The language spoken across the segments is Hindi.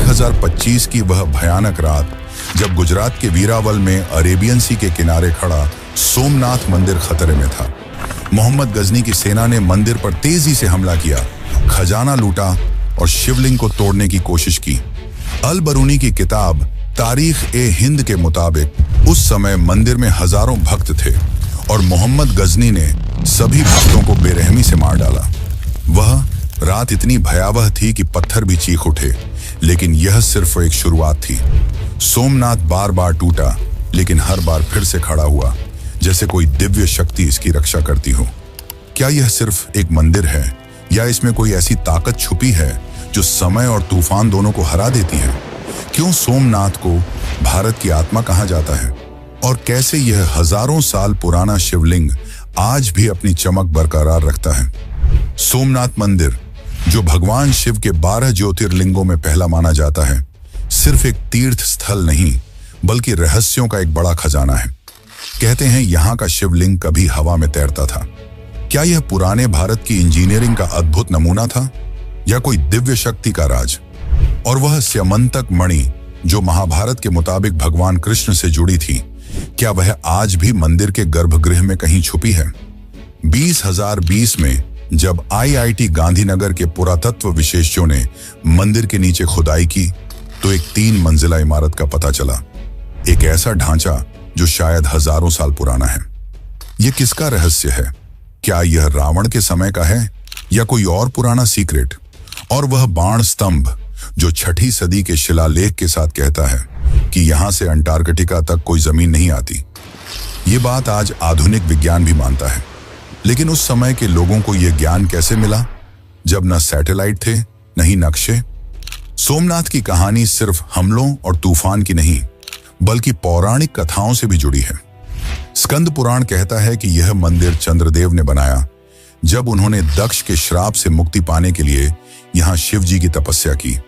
2025 की वह भयानक रात जब गुजरात के वीरावल में अरेबियन सी के किनारे खड़ा सोमनाथ मंदिर खतरे में था। मोहम्मद गजनी की सेना ने मंदिर पर तेजी से हमला किया, खजाना लूटा और शिवलिंग को तोड़ने की कोशिश की। अल बरूनी की किताब तारीख ए हिंद के मुताबिक उस समय मंदिर में हजारों भक्त थे और मोहम्मद गजनी ने सभी भक्तों को बेरहमी से मार डाला। वह रात इतनी भयावह थी कि पत्थर भी चीख उठे, लेकिन यह सिर्फ एक शुरुआत थी। सोमनाथ बार बार टूटा, लेकिन हर बार फिर से खड़ा हुआ, जैसे कोई दिव्य शक्ति इसकी रक्षा करती हो। क्या यह सिर्फ एक मंदिर है या इसमें कोई ऐसी ताकत छुपी है जो समय और तूफान दोनों को हरा देती है? क्यों सोमनाथ को भारत की आत्मा कहा जाता है और कैसे यह हजारों साल पुराना शिवलिंग आज भी अपनी चमक बरकरार रखता है? सोमनाथ मंदिर, जो भगवान शिव के 12 ज्योतिर्लिंगों में पहला माना जाता है, सिर्फ एक तीर्थ स्थल नहीं बल्कि रहस्यों का एक बड़ा खजाना है। कहते हैं यहाँ का शिवलिंग कभी हवा में तैरता था। क्या यह पुराने भारत की इंजीनियरिंग का अद्भुत नमूना था या कोई दिव्य शक्ति का राज? और वह स्यमंतक मणि जो महाभारत के मुताबिक भगवान कृष्ण से जुड़ी थी, क्या वह आज भी मंदिर के गर्भगृह में कहीं छुपी है? 2020 में जब IIT गांधीनगर के पुरातत्व विशेषज्ञों ने मंदिर के नीचे खुदाई की तो एक 3 मंजिला इमारत का पता चला। एक ऐसा ढांचा जो शायद हजारों साल पुराना है। यह किसका रहस्य है? क्या यह रावण के समय का है या कोई और पुराना सीक्रेट? और वह बाण स्तंभ जो 6ठी सदी के शिलालेख के साथ कहता है कि यहां से अंटार्कटिका तक कोई जमीन नहीं आती। ये बात आज आधुनिक विज्ञान भी मानता है, लेकिन उस समय के लोगों को यह ज्ञान कैसे मिला जब न सैटेलाइट थे न ही नक्शे? सोमनाथ की कहानी सिर्फ हमलों और तूफान की नहीं बल्कि पौराणिक कथाओं से भी जुड़ी है। स्कंद पुराण कहता है कि यह मंदिर चंद्रदेव ने बनाया जब उन्होंने दक्ष के श्राप से मुक्ति पाने के लिए यहाँ शिव जी की तपस्या की।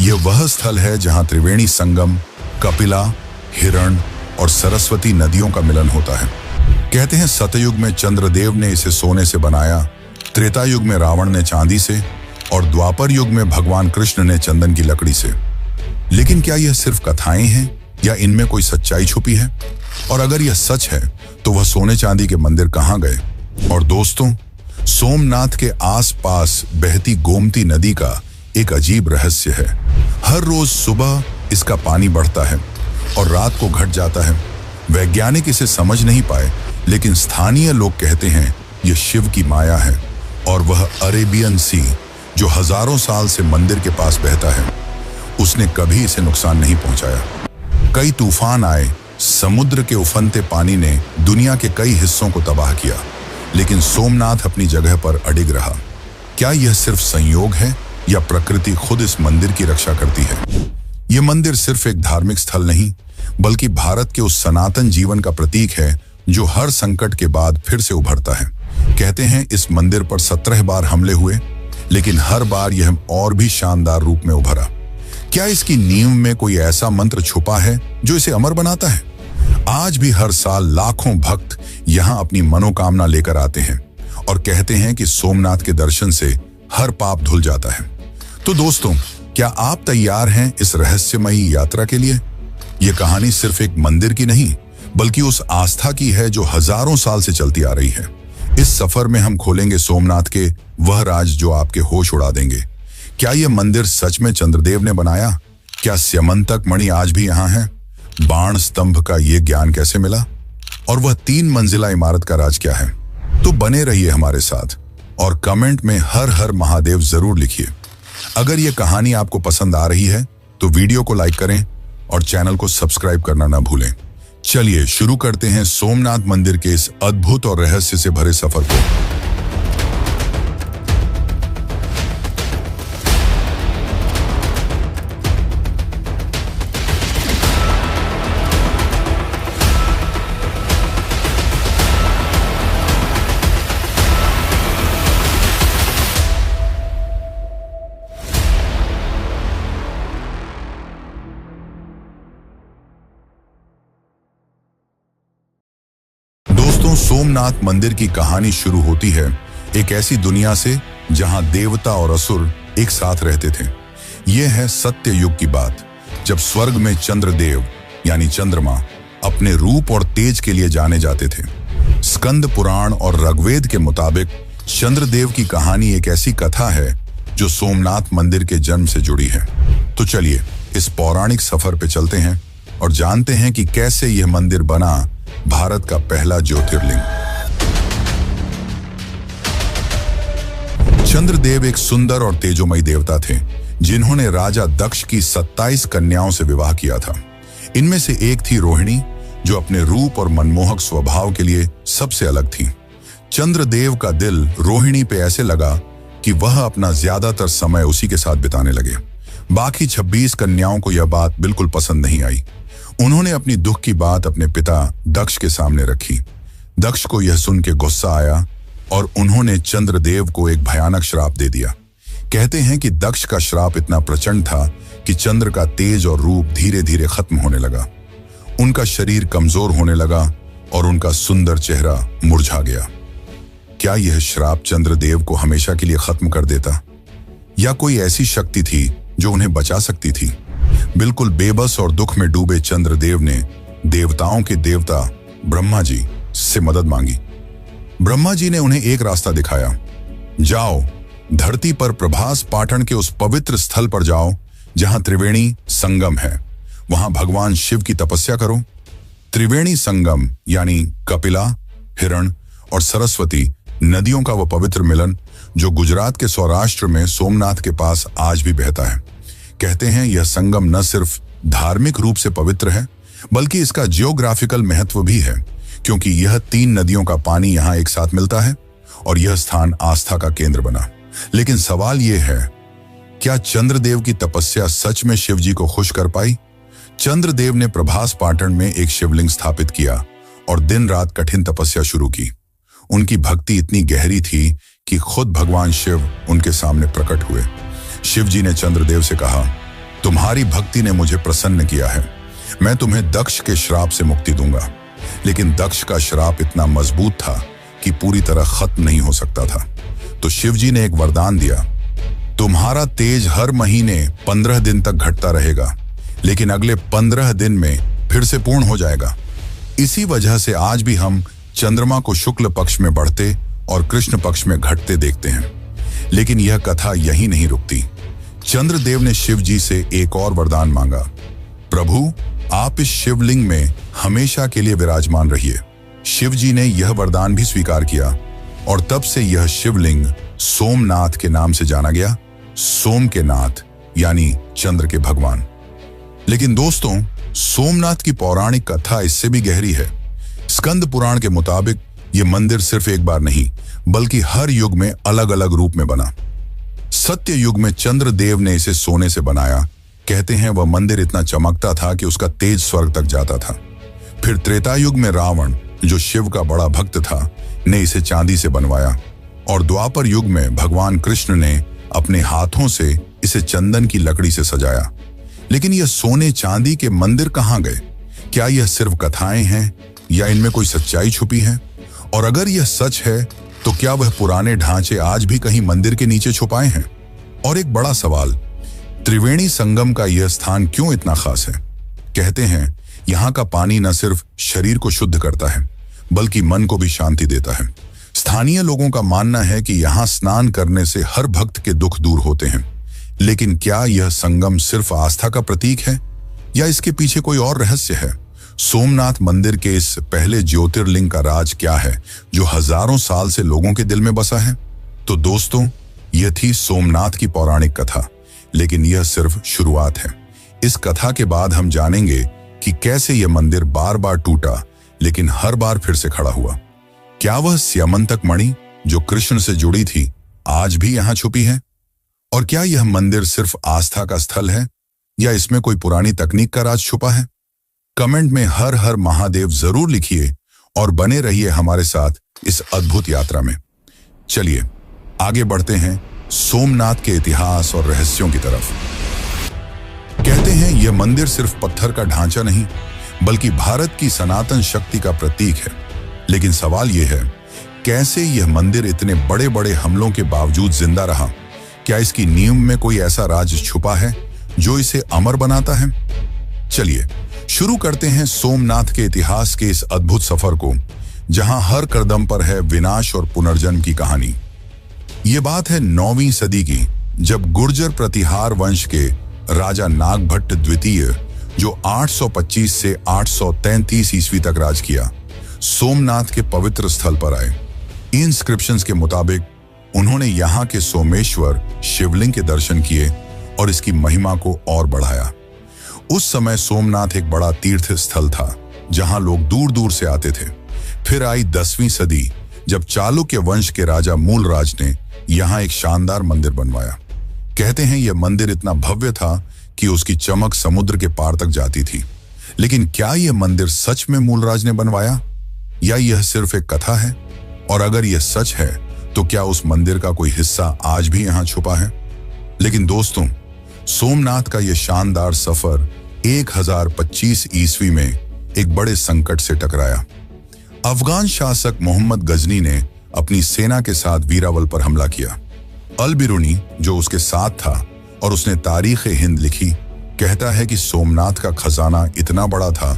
यह वह स्थल है जहाँ त्रिवेणी संगम, कपिला, हिरण और सरस्वती नदियों का मिलन होता है। कहते हैं सतयुग में चंद्रदेव ने इसे सोने से बनाया, त्रेता युग में रावण ने चांदी से और द्वापर युग में भगवान कृष्ण ने चंदन की लकड़ी से। लेकिन क्या यह सिर्फ कथाएं हैं या इनमें कोई सच्चाई छुपी है? और अगर यह सच है तो वह सोने चांदी के मंदिर कहाँ गए? और दोस्तों, सोमनाथ के आसपास बहती गोमती नदी का एक अजीब रहस्य है। हर रोज सुबह इसका पानी बढ़ता है और रात को घट जाता है। वैज्ञानिक इसे समझ नहीं पाए, लेकिन स्थानीय लोग कहते हैं यह शिव की माया है और वह अरेबियन सी जो हजारों साल से मंदिर के पास बहता है, उसने कभी इसे नुकसान नहीं पहुंचाया। कई तूफान आए, समुद्र के उफनते पानी ने दुनिया के कई हिस्सों को तबाह किया, लेकिन सोमनाथ अपनी जगह पर अडिग रहा। क्या यह सिर्फ संयोग है या प्रकृति खुद इस मंदिर की रक्षा करती है? यह मंदिर सिर्फ एक धार्मिक स्थल नहीं बल्कि भारत के उस सनातन जीवन का प्रतीक है जो हर संकट के बाद फिर से उभरता है। कहते हैं इस मंदिर पर 17 बार हमले हुए, लेकिन हर बार यह और भी शानदार रूप में उभरा। क्या इसकी नींव में कोई ऐसा मंत्र छुपा है जो इसे अमर बनाता है? आज भी हर साल लाखों भक्त यहाँ अपनी मनोकामना लेकर आते हैं और कहते हैं कि सोमनाथ के दर्शन से हर पाप धुल जाता है। तो दोस्तों, क्या आप तैयार हैं इस रहस्यमयी यात्रा के लिए? यह कहानी सिर्फ एक मंदिर की नहीं बल्कि उस आस्था की है जो हजारों साल से चलती आ रही है। इस सफर में हम खोलेंगे सोमनाथ के वह राज जो आपके होश उड़ा देंगे। क्या यह मंदिर सच में चंद्रदेव ने बनाया? क्या स्यमंतक मणि आज भी यहाँ है? बाण स्तंभ का ये ज्ञान कैसे मिला? और वह 3 मंजिला इमारत का राज क्या है? तो बने रहिए हमारे साथ और कमेंट में हर हर महादेव जरूर लिखिए। अगर यह कहानी आपको पसंद आ रही है तो वीडियो को लाइक करें और चैनल को सब्सक्राइब करना ना भूलें। चलिए शुरू करते हैं सोमनाथ मंदिर के इस अद्भुत और रहस्य से भरे सफर को। सोमनाथ मंदिर की कहानी शुरू होती है एक ऐसी दुनिया से जहां देवता और असुर एक साथ रहते थे। यह है सत्य युग की बात, जब स्वर्ग में चंद्रदेव यानी चंद्रमा अपने रूप और तेज के लिए जाने जाते थे। स्कंद पुराण और ऋग्वेद के मुताबिक चंद्रदेव की कहानी एक ऐसी कथा है जो सोमनाथ मंदिर के जन्म से जुड़ी है। तो चलिए इस पौराणिक सफर पे चलते हैं और जानते हैं कि कैसे यह मंदिर बना भारत का पहला ज्योतिर्लिंग। चंद्रदेव एक सुंदर और तेजोमयी देवता थे जिन्होंने राजा दक्ष की 27 कन्याओं से विवाह किया था। इनमें से एक थी रोहिणी, जो अपने रूप और मनमोहक स्वभाव के लिए सबसे अलग थी। चंद्रदेव का दिल रोहिणी पे ऐसे लगा कि वह अपना ज्यादातर समय उसी के साथ बिताने लगे। बाकी 26 कन्याओं को यह बात बिल्कुल पसंद नहीं आई। उन्होंने अपनी दुख की बात अपने पिता दक्ष के सामने रखी। दक्ष को यह सुन के गुस्सा आया और उन्होंने चंद्रदेव को एक भयानक श्राप दे दिया। कहते हैं कि दक्ष का श्राप इतना प्रचंड था कि चंद्र का तेज और रूप धीरे धीरे खत्म होने लगा। उनका शरीर कमजोर होने लगा और उनका सुंदर चेहरा मुरझा गया। क्या यह श्राप चंद्रदेव को हमेशा के लिए खत्म कर देता, या कोई ऐसी शक्ति थी जो उन्हें बचा सकती थी? बिल्कुल बेबस और दुख में डूबे चंद्रदेव ने देवताओं के देवता ब्रह्मा जी से मदद मांगी। ब्रह्मा जी ने उन्हें एक रास्ता दिखाया। जाओ, धरती पर प्रभास पाटन के उस पवित्र स्थल पर जाओ जहां त्रिवेणी संगम है। वहां भगवान शिव की तपस्या करो। त्रिवेणी संगम यानी कपिला, हिरण और सरस्वती नदियों का वह पवित्र मिलन जो गुजरात के सौराष्ट्र में सोमनाथ के पास आज भी बहता है। कहते हैं यह संगम न सिर्फ धार्मिक रूप से पवित्र है, बल्कि इसका जियोग्राफिकल महत्व भी है, क्योंकि यह 3 नदियों का पानी यहाँ एक साथ मिलता है और यह स्थान आस्था का केंद्र बना। लेकिन सवाल यह है, क्या चंद्रदेव की तपस्या सच में शिवजी को खुश कर पाई? चंद्रदेव ने प्रभास पाटन में एक शिवलिंग स्थापित किया और दिन रात कठिन तपस्या शुरू की। उनकी भक्ति इतनी गहरी थी कि खुद भगवान शिव उनके सामने प्रकट हुए। शिवजी ने चंद्रदेव से कहा, तुम्हारी भक्ति ने मुझे प्रसन्न किया है, मैं तुम्हें दक्ष के श्राप से मुक्ति दूंगा। लेकिन दक्ष का श्राप इतना मजबूत था कि पूरी तरह खत्म नहीं हो सकता था। तो शिवजी ने एक वरदान दिया, तुम्हारा तेज हर महीने 15 दिन तक घटता रहेगा, लेकिन अगले 15 दिन में फिर से पूर्ण हो जाएगा। इसी वजह से आज भी हम चंद्रमा को शुक्ल पक्ष में बढ़ते और कृष्ण पक्ष में घटते देखते हैं। लेकिन यह कथा यहीं नहीं रुकती। चंद्रदेव ने शिवजी से एक और वरदान मांगा, प्रभु आप इस शिवलिंग में हमेशा के लिए विराजमान रहिए। शिवजी ने यह वरदान भी स्वीकार किया और तब से यह शिवलिंग सोमनाथ के नाम से जाना गया। सोम के नाथ यानी चंद्र के भगवान। लेकिन दोस्तों, सोमनाथ की पौराणिक कथा इससे भी गहरी है। स्कंद पुराण के मुताबिक यह मंदिर सिर्फ एक बार नहीं, बल्कि हर युग में अलग अलग रूप में बना। सत्य युग में चंद्रदेव ने इसे सोने से बनाया। कहते हैं वह मंदिर इतना चमकता था कि उसका तेज स्वर्ग तक जाता था। फिर त्रेता युग में रावण, जो शिव का बड़ा भक्त था, ने इसे चांदी से बनवाया और द्वापर युग में भगवान कृष्ण ने अपने हाथों से इसे चंदन की लकड़ी से सजाया। लेकिन यह सोने चांदी के मंदिर कहाँ गए? क्या यह सिर्फ कथाएं हैं या इनमें कोई सच्चाई छुपी है? और अगर यह सच है तो क्या वह पुराने ढांचे आज भी कहीं मंदिर के नीचे छुपाए हैं? और एक बड़ा सवाल, त्रिवेणी संगम का यह स्थान क्यों इतना खास है? कहते हैं यहाँ का पानी न सिर्फ शरीर को शुद्ध करता है, बल्कि मन को भी शांति देता है। स्थानीय लोगों का मानना है कि यहाँ स्नान करने से हर भक्त के दुख दूर होते हैं। लेकिन क्या यह संगम सिर्फ आस्था का प्रतीक है या इसके पीछे कोई और रहस्य है? सोमनाथ मंदिर के इस पहले ज्योतिर्लिंग का राज क्या है जो हजारों साल से लोगों के दिल में बसा है? तो दोस्तों, यह थी सोमनाथ की पौराणिक कथा, लेकिन यह सिर्फ शुरुआत है। इस कथा के बाद हम जानेंगे कि कैसे यह मंदिर बार बार टूटा, लेकिन हर बार फिर से खड़ा हुआ। क्या वह स्यमंतक मणि जो कृष्ण से जुड़ी थी आज भी यहाँ छुपी है? और क्या यह मंदिर सिर्फ आस्था का स्थल है या इसमें कोई पुरानी तकनीक का राज छुपा है? कमेंट में हर हर महादेव जरूर लिखिए और बने रहिए हमारे साथ इस अद्भुत यात्रा में। चलिए आगे बढ़ते हैं सोमनाथ के इतिहास और रहस्यों की तरफ। कहते हैं यह मंदिर सिर्फ पत्थर का ढांचा नहीं, बल्कि भारत की सनातन शक्ति का प्रतीक है। लेकिन सवाल यह है, कैसे यह मंदिर इतने बड़े बड़े हमलों के बावजूद जिंदा रहा? क्या इसकी नींव में कोई ऐसा राज छुपा है जो इसे अमर बनाता है? चलिए शुरू करते हैं सोमनाथ के इतिहास के इस अद्भुत सफर को, जहां हर कदम पर है विनाश और पुनर्जन्म की कहानी। ये बात है 9वीं सदी की, जब गुर्जर प्रतिहार वंश के राजा नागभट्ट द्वितीय, जो 825 से 833 ईस्वी तक राज किया, सोमनाथ के पवित्र स्थल पर आए। इंस्क्रिप्शंस के मुताबिक उन्होंने यहाँ के सोमेश्वर शिवलिंग के दर्शन किए और इसकी महिमा को और बढ़ाया। उस समय सोमनाथ एक बड़ा तीर्थ स्थल था, जहां लोग दूर दूर से आते थे। फिर आई 10वीं सदी, जब चालुक्य वंश के राजा मूलराज ने यहाँ एक शानदार मंदिर बनवाया। कहते हैं यह मंदिर इतना भव्य था कि उसकी चमक समुद्र के पार तक जाती थी। लेकिन क्या यह मंदिर सच में मूलराज ने बनवाया, या यह सिर्फ एक कथा है? और अगर यह सच है तो क्या उस मंदिर का कोई हिस्सा आज भी यहाँ छुपा है? लेकिन दोस्तों, सोमनाथ का यह शानदार सफर 1025 ईस्वी में एक बड़े संकट से टकराया। अफगान शासक मोहम्मद गजनी ने अपनी सेना के साथ वीरावल पर हमला किया। अल बिरूनी, जो उसके साथ था और उसने तारीख हिंद लिखी, कहता है कि सोमनाथ का खजाना इतना बड़ा था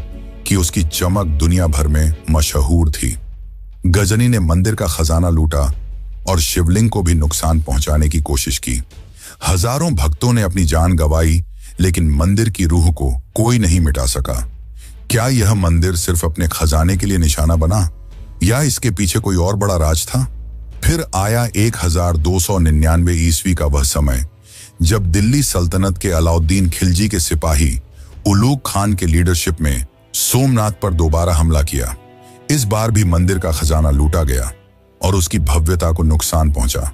कि उसकी चमक दुनिया भर में मशहूर थी। गजनी ने मंदिर का खजाना लूटा और शिवलिंग को भी नुकसान पहुंचाने की कोशिश की। हजारों भक्तों ने अपनी जान गंवाई, लेकिन मंदिर की रूह को कोई नहीं मिटा सका। क्या यह मंदिर सिर्फ अपने खजाने के लिए निशाना बना, या इसके पीछे कोई और बड़ा राज था? फिर आया 1299 ईस्वी का वह समय, जब दिल्ली सल्तनत के अलाउद्दीन खिलजी के सिपाही उलूग खान के लीडरशिप में सोमनाथ पर दोबारा हमला किया। इस बार भी मंदिर का खजाना लूटा गया और उसकी भव्यता को नुकसान पहुंचा।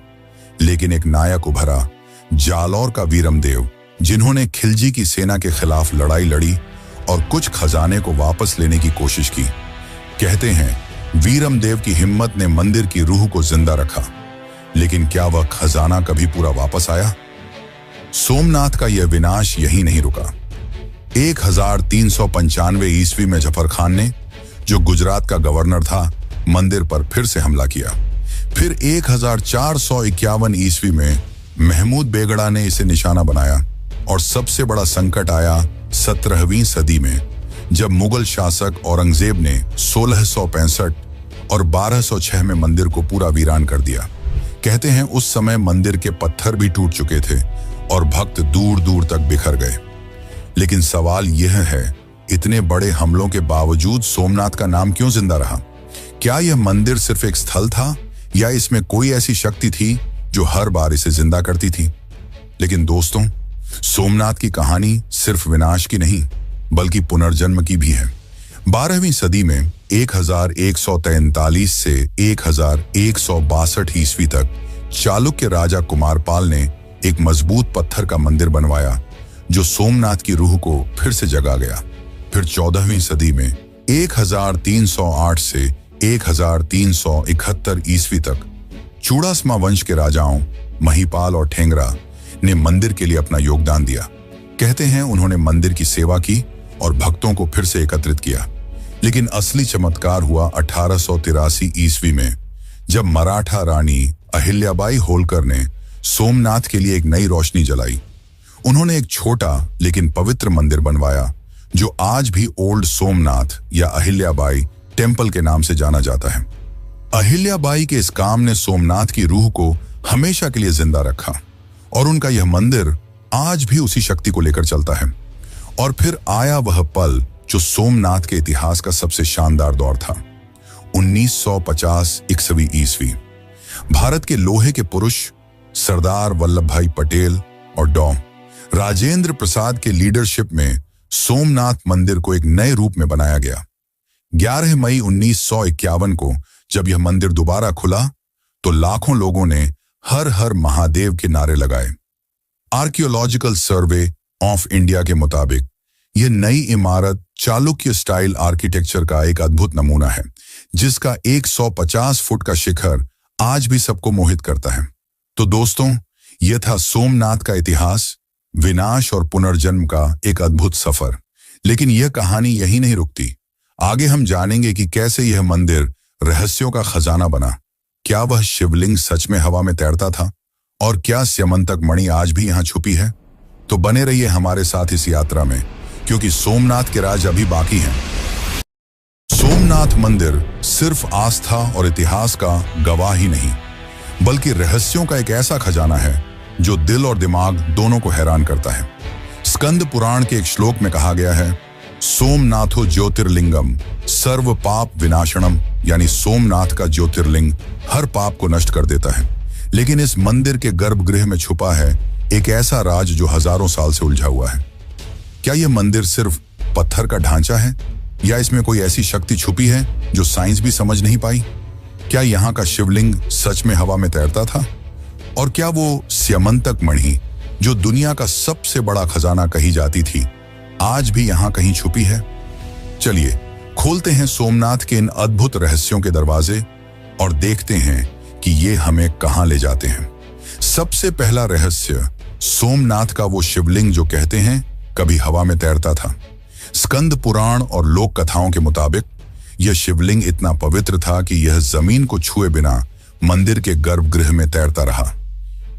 लेकिन एक नायक उभरा, जालौर का वीरमदेव, जिन्होंने खिलजी की सेना के खिलाफ लड़ाई लड़ी और कुछ खजाने को वापस लेने की कोशिश की। कहते हैं वीरमदेव की हिम्मत ने मंदिर की रूह को जिंदा रखा। लेकिन क्या वह खजाना कभी पूरा वापस आया? सोमनाथ का यह विनाश यही नहीं रुका। 1395 ईस्वी में जफर खान ने, जो गुजरात का गवर्नर था, मंदिर पर फिर से हमला किया। फिर 1451 ईस्वी में महमूद बेगड़ा ने इसे निशाना बनाया। और सबसे बड़ा संकट आया 17वीं सदी में, जब मुगल शासक औरंगजेब ने 1665 और 1206 में मंदिर को पूरा वीरान कर दिया। कहते हैं उस समय मंदिर के पत्थर भी टूट चुके थे और भक्त दूर दूर तक बिखर गए। लेकिन सवाल यह है, इतने बड़े हमलों के बावजूद सोमनाथ का नाम क्यों जिंदा रहा? क्या यह मंदिर सिर्फ एक स्थल था, या इसमें कोई ऐसी शक्ति थी जो हर बार इसे जिंदा करती थी? लेकिन दोस्तों, सोमनाथ की कहानी सिर्फ विनाश की नहीं, बल्कि पुनर्जन्म की भी है। 12वीं सदी में 1143 से 1162 ईस्वी तक चालुक्य राजा कुमारपाल ने एक मजबूत पत्थर का मंदिर बनवाया, जो सोमनाथ की रूह को फिर से जगा गया। फिर 14वीं सदी में 1308 से 1371 ईस्वी तक चूड़ासमा वंश के राजाओं महिपाल और ठेंगरा ने मंदिर के लिए अपना योगदान दिया। कहते हैं उन्होंने मंदिर की सेवा की और भक्तों को फिर से एकत्रित किया। लेकिन असली चमत्कार हुआ 1883 ईस्वी में, जब मराठा रानी अहिल्याबाई होलकर ने सोमनाथ के लिए एक नई रोशनी जलाई। उन्होंने एक छोटा लेकिन पवित्र मंदिर बनवाया, जो आज भी ओल्ड सोमनाथ या अहिल्याबाई टेम्पल के नाम से जाना जाता है। अहिल्याबाई के इस काम ने सोमनाथ की रूह को हमेशा के लिए जिंदा रखा, और उनका यह मंदिर आज भी उसी शक्ति को लेकर चलता है। और फिर आया वह पल जो सोमनाथ के इतिहास का सबसे शानदार दौर था। 1950 ईस्वी, भारत के लोहे के पुरुष सरदार वल्लभ भाई पटेल और डॉ राजेंद्र प्रसाद के लीडरशिप में सोमनाथ मंदिर को एक नए रूप में बनाया गया। 11 मई 1951 को जब यह मंदिर दोबारा खुला, तो लाखों लोगों ने हर हर महादेव के नारे लगाए। आर्कियोलॉजिकल सर्वे ऑफ इंडिया के मुताबिक यह नई इमारत चालुक्य स्टाइल आर्किटेक्चर का एक अद्भुत नमूना है, जिसका 150 फुट का शिखर आज भी सबको मोहित करता है। तो दोस्तों, यह था सोमनाथ का इतिहास, विनाश और पुनर्जन्म का एक अद्भुत सफर। लेकिन यह कहानी यही नहीं रुकती। आगे हम जानेंगे कि कैसे यह मंदिर रहस्यों का खजाना बना। क्या वह शिवलिंग सच में हवा में तैरता था, और क्या स्यमंतक मणि आज भी यहाँ छुपी है? तो बने रहिए हमारे साथ इस यात्रा में, क्योंकि सोमनाथ के राज अभी बाकी हैं। सोमनाथ मंदिर सिर्फ आस्था और इतिहास का गवाह ही नहीं, बल्कि रहस्यों का एक ऐसा खजाना है जो दिल और दिमाग दोनों को हैरान करता है। स्कंद पुराण के एक श्लोक में कहा गया है, सोमनाथो ज्योतिर्लिंगम सर्व पाप विनाशनम, यानी सोमनाथ का ज्योतिर्लिंग हर पाप को नष्ट कर देता है। लेकिन इस मंदिर के गर्भगृह में छुपा है एक ऐसा राज जो हजारों साल से उलझा हुआ है। क्या यह मंदिर सिर्फ पत्थर का ढांचा है, या इसमें कोई ऐसी शक्ति छुपी है जो साइंस भी समझ नहीं पाई? क्या यहाँ का शिवलिंग सच में हवा में तैरता था? और क्या वो स्यमंतक मणि जो दुनिया का सबसे बड़ा खजाना कही जाती थी, आज भी यहाँ कहीं छुपी है? चलिए खोलते हैं सोमनाथ के इन अद्भुत रहस्यों के दरवाजे और देखते हैं कि ये हमें कहां ले जाते हैं। सबसे पहला रहस्य, सोमनाथ का वो शिवलिंग जो कहते हैं कभी हवा में तैरता था। स्कंद पुराण और लोक कथाओं के मुताबिक यह शिवलिंग इतना पवित्र था कि यह जमीन को छुए बिना मंदिर के गर्भगृह में तैरता रहा।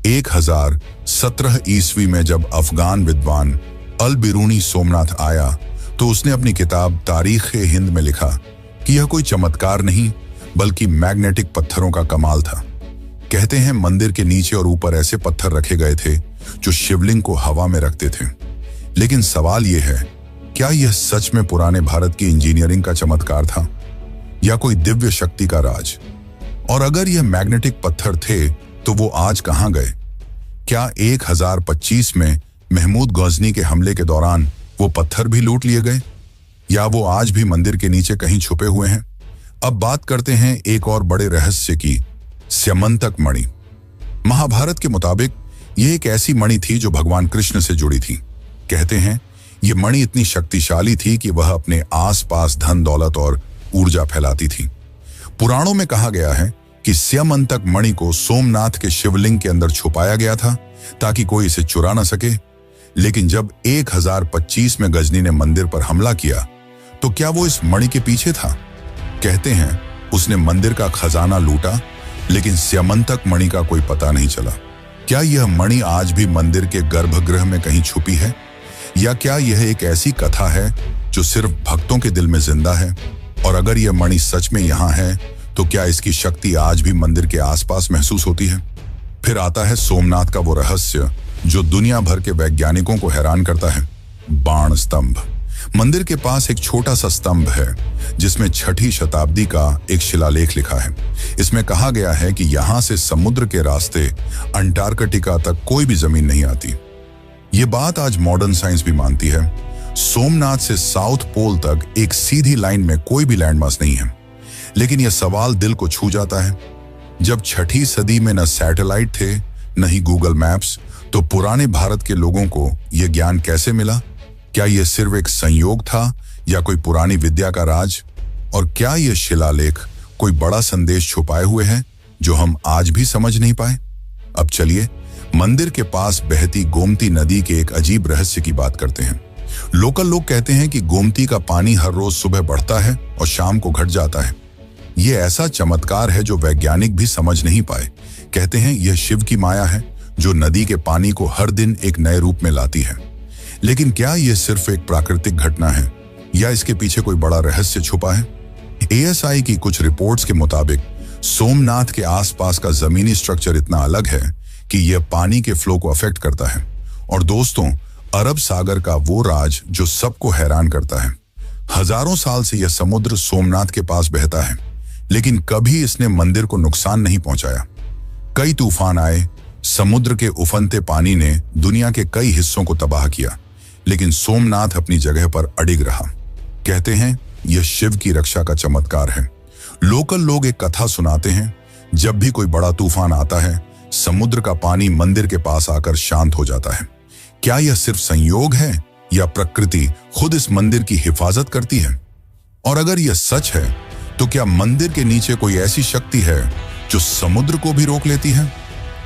1017 ईस्वी में जब अफगान विद्वान अल बिरूनी सोमनाथ आया तो उसने अपनी किताब तारीख-ए-हिंद में लिखा कि यह कोई चमत्कार नहीं बल्कि मैग्नेटिक पत्थरों का कमाल था। कहते हैं मंदिर के नीचे और ऊपर ऐसे पत्थर रखे गए थे जो शिवलिंग को हवा में रखते थे। लेकिन सवाल यह है, क्या यह सच में पुराने भारत की इंजीनियरिंग का चमत्कार था या कोई दिव्य शक्ति का राज? और अगर यह मैग्नेटिक पत्थर थे तो वो आज कहां गए? क्या 1025 में महमूद गजनी के हमले के दौरान वो पत्थर भी लूट लिए गए, या वो आज भी मंदिर के नीचे कहीं छुपे हुए हैं? अब बात करते हैं एक और बड़े रहस्य की, स्यमंतक मणि। महाभारत के मुताबिक यह एक ऐसी मणि थी जो भगवान कृष्ण से जुड़ी थी। कहते हैं यह मणि इतनी शक्तिशाली थी कि वह अपने आसपास धन दौलत और ऊर्जा फैलाती थी। पुराणों में कहा गया है कि स्यमंतक मणि को सोमनाथ के शिवलिंग के अंदर छुपाया गया था ताकि कोई इसे चुरा न सके। लेकिन जब 1025 में गजनी ने मंदिर पर हमला किया तो क्या वो इस मणि के पीछे था? कहते हैं उसने मंदिर का खजाना लूटा, लेकिन स्यमंतक मणि का कोई पता नहीं चला। क्या यह मणि आज भी मंदिर के गर्भगृह में कहीं छुपी है, या क्या यह एक ऐसी कथा है जो सिर्फ भक्तों के दिल में जिंदा है? और अगर यह मणि सच में यहाँ है तो क्या इसकी शक्ति आज भी मंदिर के आसपास महसूस होती है? फिर आता है सोमनाथ का वो रहस्य जो दुनिया भर के वैज्ञानिकों को हैरान करता है, बाण स्तंभ। मंदिर के पास एक छोटा सा स्तंभ है जिसमें 6ठी शताब्दी का एक शिलालेख लिखा है। इसमें कहा गया है कि यहां से समुद्र के रास्ते अंटार्कटिका तक कोई भी जमीन नहीं आती। ये बात आज मॉडर्न साइंस भी मानती है। सोमनाथ से साउथ पोल तक एक सीधी लाइन में कोई भी लैंडमास नहीं है। लेकिन यह सवाल दिल को छू जाता है, जब 6ठी सदी में न सैटेलाइट थे न ही गूगल मैप्स, तो पुराने भारत के लोगों को यह ज्ञान कैसे मिला? क्या यह सिर्फ एक संयोग था या कोई पुरानी विद्या का राज? और क्या यह शिलालेख कोई बड़ा संदेश छुपाए हुए है जो हम आज भी समझ नहीं पाए? अब चलिए मंदिर के पास बहती गोमती नदी के एक अजीब रहस्य की बात करते हैं। लोकल लोग कहते हैं कि गोमती का पानी हर रोज सुबह बढ़ता है और शाम को घट जाता है। यह ऐसा चमत्कार है जो वैज्ञानिक भी समझ नहीं पाए। कहते हैं यह शिव की माया है जो नदी के पानी को हर दिन एक नए रूप में लाती है। लेकिन क्या यह सिर्फ एक प्राकृतिक घटना है या इसके पीछे कोई बड़ा रहस्य छुपा है? ASI की कुछ रिपोर्ट्स के मुताबिक सोमनाथ के आसपास का जमीनी स्ट्रक्चर इतना अलग है कि यह पानी के फ्लो को अफेक्ट करता है। और दोस्तों, अरब सागर का वो राज जो सबको हैरान करता है। हजारों साल से यह समुद्र सोमनाथ के पास बहता है, लेकिन कभी इसने मंदिर को नुकसान नहीं पहुंचाया। कई तूफान आए, समुद्र के उफनते पानी ने दुनिया के कई हिस्सों को तबाह किया, लेकिन सोमनाथ अपनी जगह पर अडिग रहा। कहते हैं यह शिव की रक्षा का चमत्कार है। लोकल लोग एक कथा सुनाते हैं, जब भी कोई बड़ा तूफान आता है समुद्र का पानी मंदिर के पास आकर शांत हो जाता है। क्या यह सिर्फ संयोग है या प्रकृति खुद इस मंदिर की हिफाजत करती है? और अगर यह सच है तो क्या मंदिर के नीचे कोई ऐसी शक्ति है जो समुद्र को भी रोक लेती है?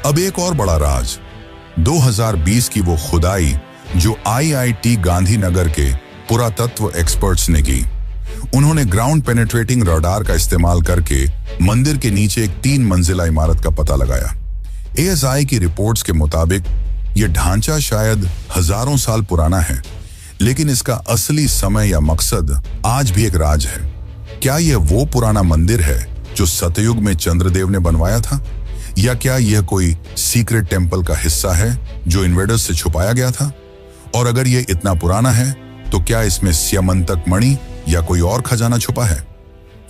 अब एक और बड़ा राज, 2020 की वो खुदाई जो IIT गांधीनगर के पुरातत्व एक्सपर्ट्स ने की। उन्होंने ग्राउंड पेनिट्रेटिंग रडार का इस्तेमाल करके मंदिर के नीचे एक 3 मंजिला इमारत का पता लगाया। ASI की रिपोर्ट्स के मुताबिक यह ढांचा शायद हजारों साल पुराना है, लेकिन इसका असली समय या मकसद आज भी एक राज है। क्या यह वो पुराना मंदिर है जो सतयुग में चंद्रदेव ने बनवाया था, या क्या यह कोई सीक्रेट टेम्पल का हिस्सा है जो इन्वेडर्स से छुपाया गया था? और अगर यह इतना पुराना है तो क्या इसमें स्यमंतक मणि या कोई और खजाना छुपा है?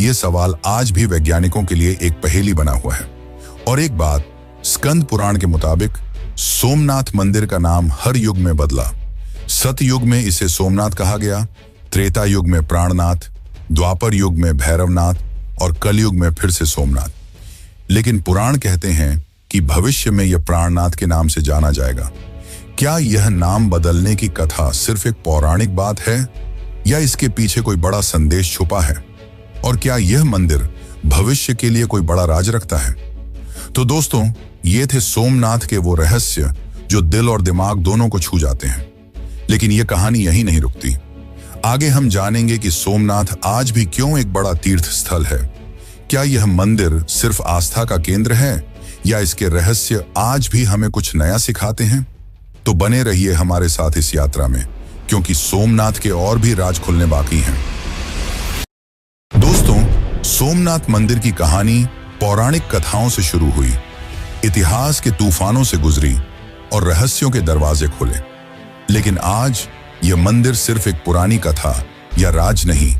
यह सवाल आज भी वैज्ञानिकों के लिए एक पहेली बना हुआ है। और एक बात, स्कंद पुराण के मुताबिक सोमनाथ मंदिर का नाम हर युग में बदला। सतयुग में इसे सोमनाथ कहा गया, त्रेता युग में प्राणनाथ, द्वापर युग में भैरवनाथ और कलयुग में फिर से सोमनाथ। लेकिन पुराण कहते हैं कि भविष्य में यह प्राणनाथ के नाम से जाना जाएगा। क्या यह नाम बदलने की कथा सिर्फ एक पौराणिक बात है, या इसके पीछे कोई बड़ा संदेश छुपा है? और क्या यह मंदिर भविष्य के लिए कोई बड़ा राज रखता है? तो दोस्तों, ये थे सोमनाथ के वो रहस्य जो दिल और दिमाग दोनों को छू जाते हैं। लेकिन यह कहानी यहीं नहीं रुकती। आगे हम जानेंगे कि सोमनाथ आज भी क्यों एक बड़ा तीर्थ स्थल है। क्या यह मंदिर सिर्फ आस्था का केंद्र है, या इसके रहस्य आज भी हमें कुछ नया सिखाते हैं? तो बने रहिए हमारे साथ इस यात्रा में, क्योंकि सोमनाथ के और भी राज खुलने बाकी हैं। दोस्तों, सोमनाथ मंदिर की कहानी पौराणिक कथाओं से शुरू हुई, इतिहास के तूफानों से गुजरी और रहस्यों के दरवाजे खुले। लेकिन आज यह मंदिर सिर्फ एक पुरानी कथा या राज नहीं,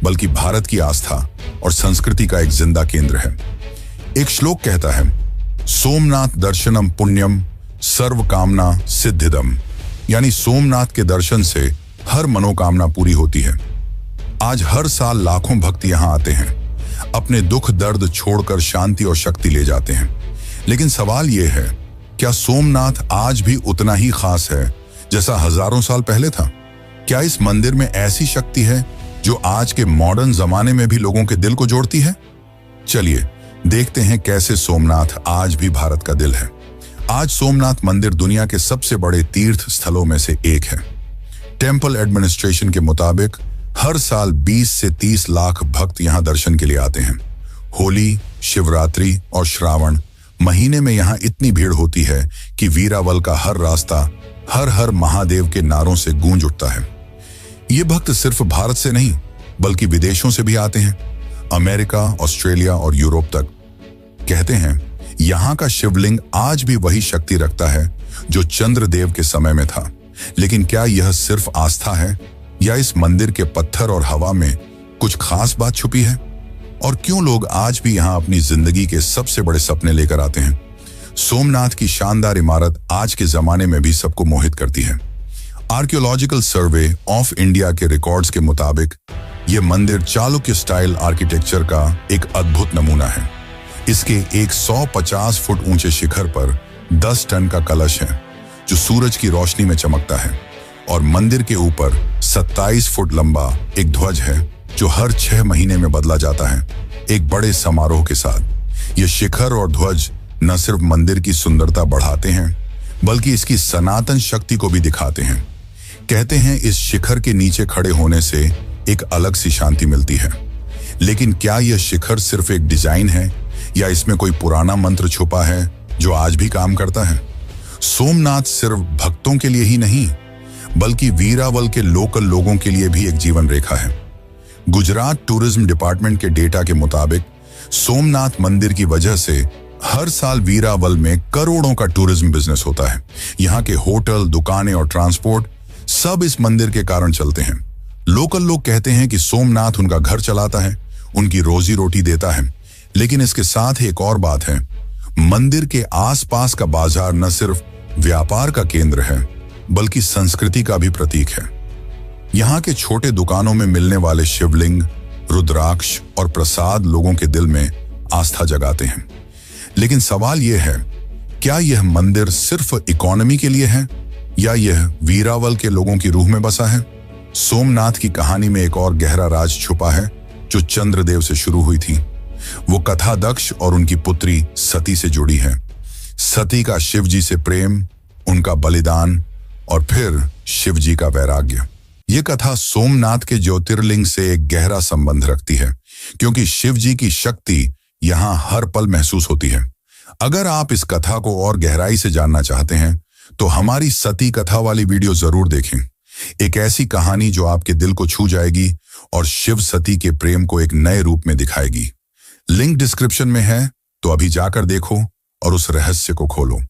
बल्कि भारत की आस्था और संस्कृति का एक जिंदा केंद्र है। एक श्लोक कहता है, सोमनाथ दर्शनम पुण्यम सर्व कामना सिद्धिदम, यानी सोमनाथ के दर्शन से हर मनोकामना पूरी होती है। आज हर साल लाखों भक्त यहाँ आते हैं, अपने दुख दर्द छोड़कर शांति और शक्ति ले जाते हैं। लेकिन सवाल यह है, क्या सोमनाथ आज भी उतना ही खास है जैसा हजारों साल पहले था? क्या इस मंदिर में ऐसी शक्ति है जो आज के मॉडर्न जमाने में भी लोगों के दिल को जोड़ती है? चलिए देखते हैं कैसे सोमनाथ आज भी भारत का दिल है। आज सोमनाथ मंदिर दुनिया के सबसे बड़े तीर्थ स्थलों में से एक है। टेम्पल एडमिनिस्ट्रेशन के मुताबिक हर साल 20 से 30 लाख भक्त यहां दर्शन के लिए आते हैं। होली, शिवरात्रि और श्रावण महीने में यहां इतनी भीड़ होती है कि वीरावल का हर रास्ता हर हर महादेव के नारों से गूंज उठता है। ये भक्त सिर्फ भारत से नहीं, बल्कि विदेशों से भी आते हैं, अमेरिका, ऑस्ट्रेलिया और यूरोप तक। कहते हैं यहाँ का शिवलिंग आज भी वही शक्ति रखता है जो चंद्रदेव के समय में था। लेकिन क्या यह सिर्फ आस्था है, या इस मंदिर के पत्थर और हवा में कुछ खास बात छुपी है? और क्यों लोग आज भी यहाँ अपनी जिंदगी के सबसे बड़े सपने लेकर आते हैं? सोमनाथ की शानदार इमारत आज के जमाने में भी सबको मोहित करती है। आर्कियोलॉजिकल सर्वे ऑफ इंडिया के रिकॉर्ड्स के मुताबिक यह मंदिर चालुक्य स्टाइल आर्किटेक्चर का एक अद्भुत नमूना है। इसके 150 फुट ऊंचे शिखर पर 10 टन का कलश है जो सूरज की रोशनी में चमकता है, और मंदिर के ऊपर 27 फुट लंबा एक ध्वज है जो हर 6 महीने में बदला जाता है, एक बड़े समारोह के साथ। यह शिखर और ध्वज न सिर्फ मंदिर की सुंदरता बढ़ाते हैं, बल्कि इसकी सनातन शक्ति को भी दिखाते हैं। कहते हैं इस शिखर के नीचे खड़े होने से एक अलग सी शांति मिलती है। लेकिन क्या यह शिखर सिर्फ एक डिजाइन है, या इसमें कोई पुराना मंत्र छुपा है जो आज भी काम करता है? सोमनाथ सिर्फ भक्तों के लिए ही नहीं, बल्कि वीरावल के लोकल लोगों के लिए भी एक जीवन रेखा है। गुजरात टूरिज्म डिपार्टमेंट के डेटा के मुताबिक सोमनाथ मंदिर की वजह से हर साल वीरावल में करोड़ों का टूरिज्म बिजनेस होता है। यहाँ के होटल, दुकानें और ट्रांसपोर्ट सब इस मंदिर के कारण चलते हैं। लोकल लोग कहते हैं कि सोमनाथ उनका घर चलाता है, उनकी रोजी रोटी देता है। लेकिन इसके साथ ही एक और बात है, मंदिर के आसपास का बाजार न सिर्फ व्यापार का केंद्र है, बल्कि संस्कृति का भी प्रतीक है। यहाँ के छोटे दुकानों में मिलने वाले शिवलिंग, रुद्राक्ष और प्रसाद लोगों के दिल में आस्था जगाते हैं। लेकिन सवाल यह है, क्या यह मंदिर सिर्फ इकोनॉमी के लिए है, या यह वीरावल के लोगों की रूह में बसा है? सोमनाथ की कहानी में एक और गहरा राज छुपा है जो चंद्रदेव से शुरू हुई थी। वो कथा दक्ष और उनकी पुत्री सती से जुड़ी है। सती का शिव जी से प्रेम, उनका बलिदान और फिर शिव जी का वैराग्य। ये कथा सोमनाथ के ज्योतिर्लिंग से एक गहरा संबंध रखती है, क्योंकि शिव जी की शक्ति यहाँ हर पल महसूस होती है। अगर आप इस कथा को और गहराई से जानना चाहते हैं तो हमारी सती कथा वाली वीडियो जरूर देखें। एक ऐसी कहानी जो आपके दिल को छू जाएगी और शिव सती के प्रेम को एक नए रूप में दिखाएगी। लिंक डिस्क्रिप्शन में है, तो अभी जाकर देखो और उस रहस्य को खोलो।